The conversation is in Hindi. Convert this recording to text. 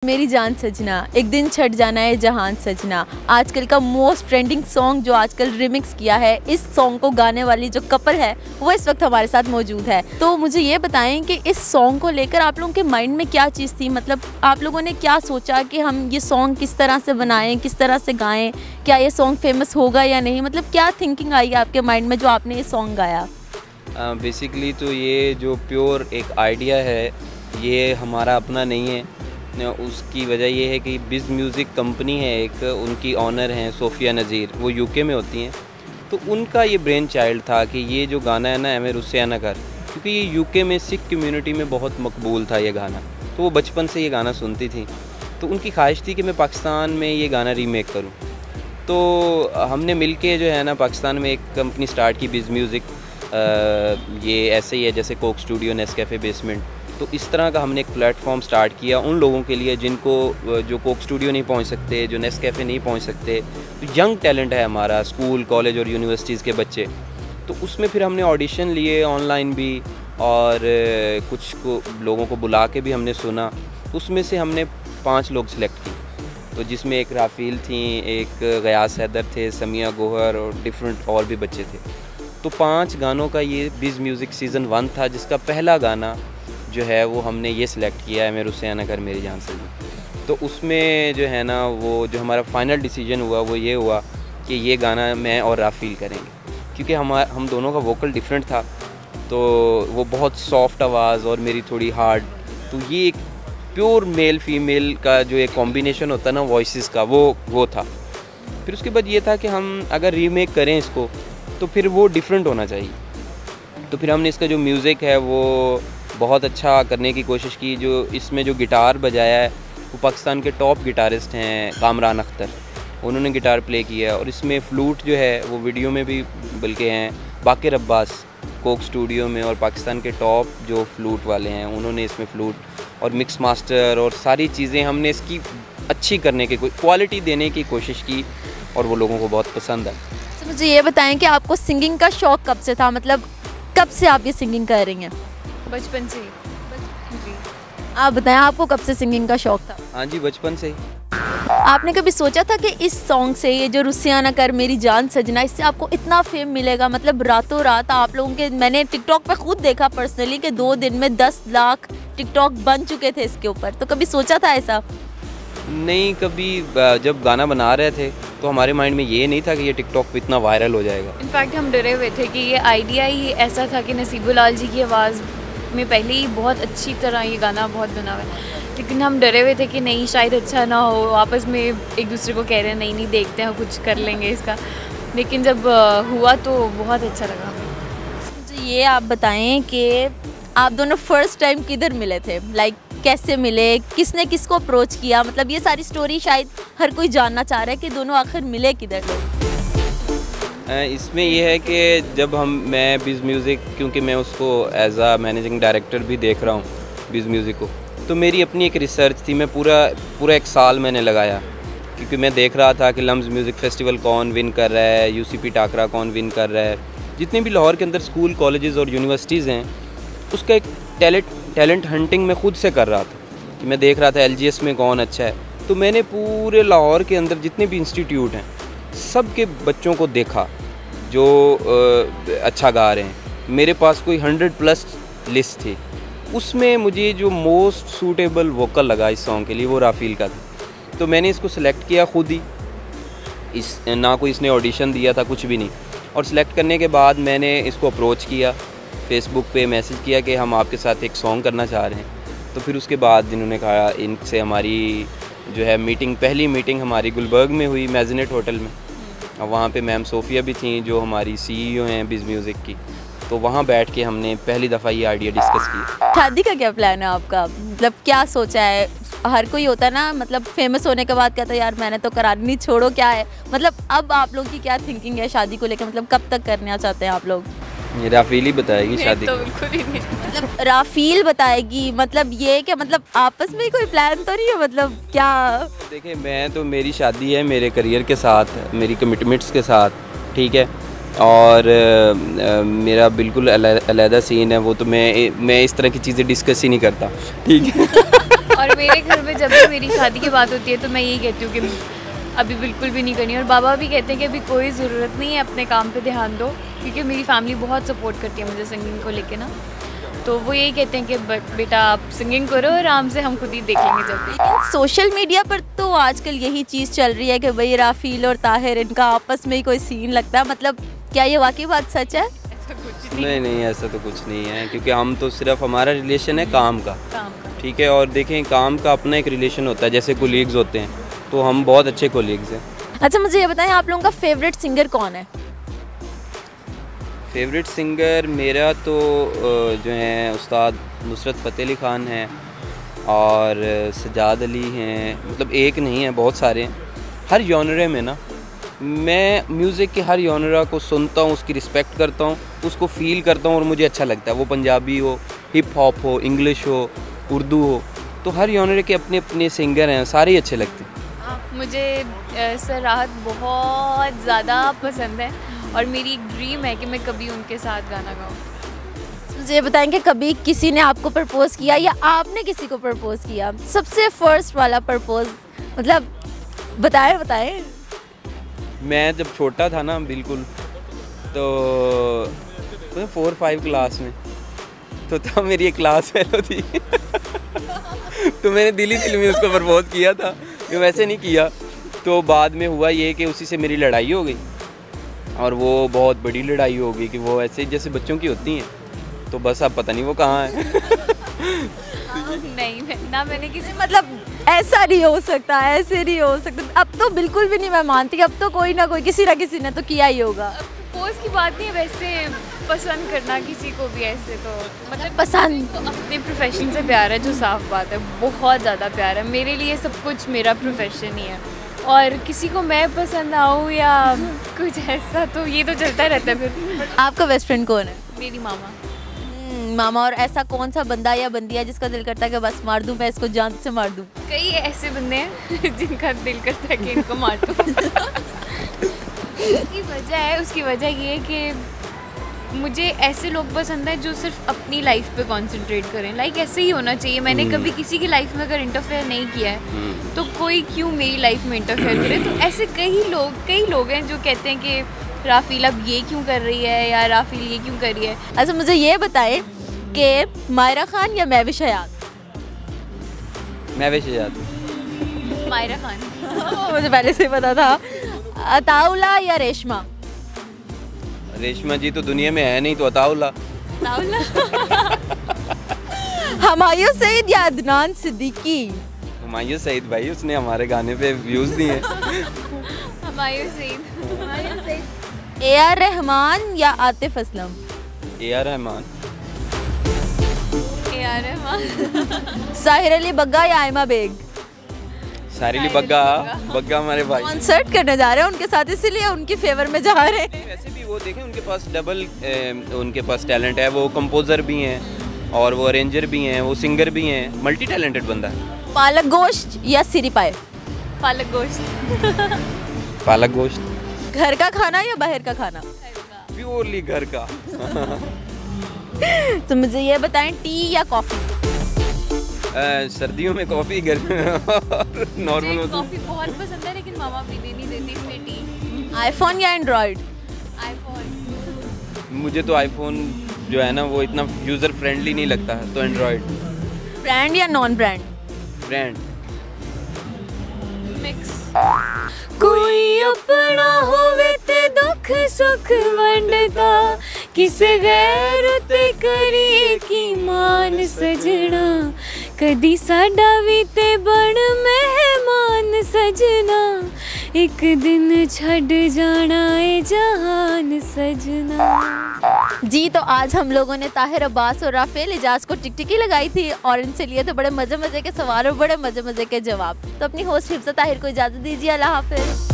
मेरी जान सजना, एक दिन छट जाना है जहान सजना, आजकल का मोस्ट ट्रेंडिंग सॉन्ग जो आजकल रिमिक्स किया है। इस सॉन्ग को गाने वाली जो कपल है वो इस वक्त हमारे साथ मौजूद है। तो मुझे ये बताएं कि इस सॉन्ग को लेकर आप लोगों के माइंड में क्या चीज़ थी, मतलब आप लोगों ने क्या सोचा कि हम ये सॉन्ग किस तरह से बनाएं, किस तरह से गाएं, क्या ये सॉन्ग फेमस होगा या नहीं, मतलब क्या थिंकिंग आई आपके माइंड में जो आपने ये सॉन्ग गाया? बेसिकली तो ये जो प्योर एक आइडिया है ये हमारा अपना नहीं है। उसकी वजह ये है कि बिज़ म्यूज़िक कंपनी है एक, उनकी ऑनर हैं सोफिया नज़ीर, वो यूके में होती हैं। तो उनका ये ब्रेन चाइल्ड था कि ये जो गाना है ना हमें रुस्से ना कर, क्योंकि ये यूके में सिख कम्युनिटी में बहुत मकबूल था ये गाना, तो वो बचपन से ये गाना सुनती थी। तो उनकी ख्वाहिश थी कि मैं पाकिस्तान में ये गाना रीमेक करूँ। तो हमने मिलके जो है ना पाकिस्तान में एक कंपनी स्टार्ट की बिज़ म्यूज़िक। ये ऐसे ही है जैसे कोक स्टूडियो, नेस्कैफ़े बेसमेंट। तो इस तरह का हमने एक प्लेटफॉर्म स्टार्ट किया उन लोगों के लिए जिनको जो कोक स्टूडियो नहीं पहुंच सकते, जो नेस्कैफ़े नहीं पहुंच सकते। तो यंग टैलेंट है हमारा, स्कूल कॉलेज और यूनिवर्सिटीज़ के बच्चे। तो उसमें फिर हमने ऑडिशन लिए ऑनलाइन भी, और कुछ लोगों को बुला के भी हमने सुना। उसमें से हमने 5 लोग सिलेक्ट किए, तो जिसमें एक राफील थी, एक गयास हैदर थे, समिया गोहर और डिफरेंट और भी बच्चे थे। तो 5 गानों का ये बिज़ म्यूज़िक सीज़न 1 था, जिसका पहला गाना जो है वो हमने ये सिलेक्ट किया है, मैं रुस्से ना कर मेरी जान सजना। तो उसमें जो है ना वो जो हमारा फाइनल डिसीजन हुआ वो ये हुआ कि ये गाना मैं और राफील करेंगे, क्योंकि हम दोनों का वोकल डिफरेंट था। तो वो बहुत सॉफ्ट आवाज़ और मेरी थोड़ी हार्ड, तो ये एक प्योर मेल फीमेल का जो एक कॉम्बिनेशन होता है ना वॉइसेस का, वो था। फिर उसके बाद ये था कि हम अगर रीमेक करें इसको तो फिर वो डिफरेंट होना चाहिए। तो फिर हमने इसका जो म्यूज़िक है वो बहुत अच्छा करने की कोशिश की। जो इसमें जो गिटार बजाया है वो पाकिस्तान के टॉप गिटारिस्ट हैं कामरान अख्तर, उन्होंने गिटार प्ले किया है। और इसमें फ्लूट जो है वो वीडियो में भी बल्कि हैं बाकिर अब्बास कोक स्टूडियो में, और पाकिस्तान के टॉप जो फ्लूट वाले हैं उन्होंने इसमें फ्लूट और मिक्स मास्टर और सारी चीज़ें हमने इसकी अच्छी करने की क्वालिटी देने की कोशिश की, और वो लोगों को बहुत पसंद है। तो मुझे ये बताएं कि आपको सिंगिंग का शौक़ कब से था, मतलब कब से आप ये सिंगिंग कर रही हैं? बचपन से जी। आप बताएं आपको कब से सिंगिंग का शौक़ था? हाँ जी, बचपन से ही। आपने कभी सोचा था कि इस सॉन्ग से, ये जो रुस्से ना कर मेरी जान सजना, इससे आपको इतना फेम मिलेगा? मतलब रातों रात आप लोगों के, मैंने टिकटॉक पे खुद देखा पर्सनली कि 2 दिन में 10 लाख टिकटॉक बन चुके थे इसके ऊपर। तो कभी सोचा था ऐसा? नहीं, कभी जब गाना बना रहे थे तो हमारे माइंड में ये नहीं था कि ये टिकटॉक पे इतना वायरल हो जाएगा। इनफैक्ट हम डरे हुए थे कि ये आइडिया ही ऐसा था कि नसीबुल्लाह जी की आवाज़ में पहले ही बहुत अच्छी तरह ये गाना बहुत बना हुआ है, लेकिन हम डरे हुए थे कि नहीं शायद अच्छा ना हो। आपस में एक दूसरे को कह रहे हैं नहीं देखते हैं कुछ कर लेंगे इसका, लेकिन जब हुआ तो बहुत अच्छा लगा। मुझे ये आप बताएं कि आप दोनों फर्स्ट टाइम किधर मिले थे, लाइक कैसे मिले, किसने किसको अप्रोच किया? मतलब ये सारी स्टोरी शायद हर कोई जानना चाह रहा है कि दोनों आखिर मिले किधर थे। इसमें यह है कि जब मैं बिज़ म्यूज़िक, क्योंकि मैं उसको एज आ मैनेजिंग डायरेक्टर भी देख रहा हूँ बिज़ म्यूज़िक को, तो मेरी अपनी एक रिसर्च थी। मैं पूरा 1 साल मैंने लगाया, क्योंकि मैं देख रहा था कि लम्स म्यूज़िक फेस्टिवल कौन विन कर रहा है, यूसीपी टाकरा कौन विन कर रहा है, जितने भी लाहौर के अंदर स्कूल कॉलेजेस और यूनिवर्सिटीज़ हैं उसका एक टैलेंट हंटिंग मैं खुद से कर रहा था कि मैं देख रहा था LGS में कौन अच्छा है। तो मैंने पूरे लाहौर के अंदर जितने भी इंस्टीट्यूट हैं सब के बच्चों को देखा जो अच्छा गा रहे हैं। मेरे पास कोई 100+ लिस्ट थी, उसमें मुझे जो मोस्ट सूटेबल वोकल लगा इस सॉन्ग के लिए वो राफील का था। तो मैंने इसको सिलेक्ट किया खुद ही, ना कोई इसने ऑडिशन दिया था, कुछ भी नहीं। और सिलेक्ट करने के बाद मैंने इसको अप्रोच किया, फेसबुक पे मैसेज किया कि हम आपके साथ एक सॉन्ग करना चाह रहे हैं। तो फिर उसके बाद इन्होंने कहा, इनसे हमारी जो है पहली मीटिंग हमारी गुलबर्ग में हुई, मैजनेट होटल में। और वहाँ पे मैम सोफिया भी थी जो हमारी CEO हैं बिज़ म्यूज़िक की। तो वहाँ बैठ के हमने पहली दफ़ा ये आइडिया डिस्कस किया। शादी का क्या प्लान है आपका, मतलब क्या सोचा है? हर कोई होता है ना, मतलब फेमस होने के बाद कहता है यार मैंने तो करानी नहीं, छोड़ो क्या है, मतलब अब आप लोग की क्या थिंकिंग है शादी को लेकर? मतलब कब तक करना चाहते हैं आप लोग? ये राफील ही बताएगी शादी तो बिल्कुल ही नहीं। मतलब राफील बताएगी, मतलब ये क्या, मतलब आपस में कोई प्लान तो नहीं है, मतलब क्या? देखिए, मैं तो, मेरी शादी है मेरे करियर के साथ, मेरी कमिटमेंट्स के साथ, ठीक है। और मेरा बिल्कुल अलग सीन है, वो तो मैं इस तरह की चीज़ें डिस्कस ही नहीं करता, ठीक है। और मेरे घर में जब भी मेरी शादी की बात होती है तो मैं यही कहती हूँ कि अभी बिल्कुल भी नहीं करनी। और बाबा भी कहते हैं कि अभी कोई ज़रूरत नहीं है, अपने काम पे ध्यान दो, क्योंकि मेरी फैमिली बहुत सपोर्ट करती है मुझे सिंगिंग को लेके ना। तो वो यही कहते हैं कि बेटा आप सिंगिंग करो, आराम से हम खुद ही देख लेंगे जब भी। लेकिन सोशल मीडिया पर तो आजकल यही चीज़ चल रही है कि भाई राफील और ताहिर इनका आपस में ही कोई सीन लगता है, मतलब क्या ये वाकई बात सच है? ऐसा कुछ नहीं। नहीं ऐसा तो कुछ नहीं है, क्योंकि हम तो सिर्फ हमारा रिलेशन है काम का, काम का। ठीक है। और देखें काम का अपना एक रिलेशन होता है, जैसे कोलीग्स होते हैं, तो हम बहुत अच्छे कोलीग्स हैं। अच्छा मुझे ये बताएं, आप लोगों का फेवरेट सिंगर कौन है? फेवरेट सिंगर मेरा तो जो है उस्ताद नुसरत फ़तेह अली ख़ान हैं और सजाद अली हैं, मतलब एक नहीं है, बहुत सारे हैं। हर जॉनरे में ना मैं म्यूज़िक के हर जॉनरा को सुनता हूँ, उसकी रिस्पेक्ट करता हूँ, उसको फ़ील करता हूँ और मुझे अच्छा लगता है। वो पंजाबी हो, हिप हॉप हो, इंग्लिश हो, उर्दू हो, तो हर जॉनरे के अपने अपने सिंगर हैं, सारे ही अच्छे लगते हैं। मुझे सर राहत बहुत ज़्यादा पसंद है और मेरी एक ड्रीम है कि मैं कभी उनके साथ गाना गाऊँ। मुझे ये बताएं कि कभी किसी ने आपको प्रपोज किया या आपने किसी को प्रपोज किया? सबसे फर्स्ट वाला प्रपोज, मतलब बताएं। मैं जब छोटा था ना बिल्कुल, तो 4-5 क्लास में, तो तब मेरी एक क्लास फेलो थी तो मैंने दिल ही दिल में उसको प्रपोज किया था, ये वैसे नहीं किया। तो बाद में हुआ ये कि उसी से मेरी लड़ाई हो गई और वो बहुत बड़ी लड़ाई हो गई कि वो ऐसे जैसे बच्चों की होती हैं, तो बस अब पता नहीं वो कहाँ है नहीं ना मैंने किसी मतलब ऐसा नहीं हो सकता, ऐसे नहीं हो सकता। अब तो बिल्कुल भी नहीं मैं मानती, अब तो कोई ना कोई किसी ने तो किया ही होगा। प्रपोज की बात नहीं है, वैसे पसंद करना किसी को भी ऐसे तो मतलब पसंद तो अपने प्रोफेशन से प्यार है, जो साफ बात है, बहुत ज़्यादा प्यार है। मेरे लिए सब कुछ मेरा प्रोफेशन ही है और किसी को मैं पसंद आऊँ या कुछ ऐसा तो ये तो चलता रहता है। फिर आपका बेस्ट फ्रेंड कौन है? मेरी मामा। मामा। और ऐसा कौन सा बंदा या बंदिया जिसका दिल करता है कि बस मार दूं, मैं इसको जान से मार दूं? कई ऐसे बंदे हैं जिनका दिल करता है कि इनको मार दूं। उसकी वजह ये है कि मुझे ऐसे लोग पसंद है जो सिर्फ अपनी लाइफ पे कंसंट्रेट करें। लाइक ऐसे ही होना चाहिए। मैंने कभी किसी की लाइफ में अगर इंटरफेयर नहीं किया है तो कोई क्यों मेरी लाइफ में इंटरफेयर करे। तो ऐसे कई लोग हैं जो कहते हैं कि राफील अब ये क्यों कर रही है या राफील ये क्यों कर रही है। अच्छा मुझे ये बताएं कि मायरा खान या महविश हयात? महविश हयात। मायरा खान। मुझे पहले से पता था। अताउल्ला या रेशमा? रेशमा जी तो दुनिया में है नहीं, तो अताउल्ला। हुमायूं सईद या अदनान सिद्दीकी? हुमायूं सईद भाई, उसने हमारे गाने पे व्यूज दिए हैं। हुमायूं सईद। AR रहमान या आतिफ असलम? AR रहमान। साहिर अली बग्गा या आयमा बेग? साहिर अली बग्गा हमारे भाई। कॉन्सर्ट करने जा रहे हैं उनके साथ, इसीलिए उनकी फेवर में जा रहे हैं। वैसे भी वो देखें उनके पास उनके पास टैलेंट है। वो कंपोजर भी हैं और वो अरेंजर भी हैं, वो सिंगर भी हैं, मल्टी टैलेंटेड बंदा है। पालक गोश्त या सिरी पाए? पालक गोश्त। पालक गोश्त। घर का खाना या बाहर का खाना? प्योरली घर का। तो मुझे ये बताएं, टी या कॉफी? सर्दियों में कॉफी, गर्मी में नॉर्मल कॉफी बहुत पसंद है लेकिन मामा पीने नहीं देती, इसलिए टी। आईफोन या एंड्रॉयड? आईफोन। मुझे तो आईफोन जो है ना वो इतना यूज़र फ्रेंडली नहीं लगता है, तो एंड्रॉयड। ब्रांड या नॉन ब्रांड? ब्रांड। मिक्स। कोई अपना होवे ते दुख सुख वंडदा, किसे गैर ते करिए की मान सजना, कदी साडा भी ते बण मेहमान सजना, एक दिन छड़ जाना है जहान सजना। जी तो आज हम लोगों ने ताहिर अब्बास और राफेल इजाज को टिकटिकी लगाई थी और इनसे लिए थे बड़े मजे के सवाल और बड़े मजे के जवाब। तो अपनी होस्ट हिफ्ज़ा ताहिर को इजाज़त दीजिए। अल्लाह हाफ़िज़।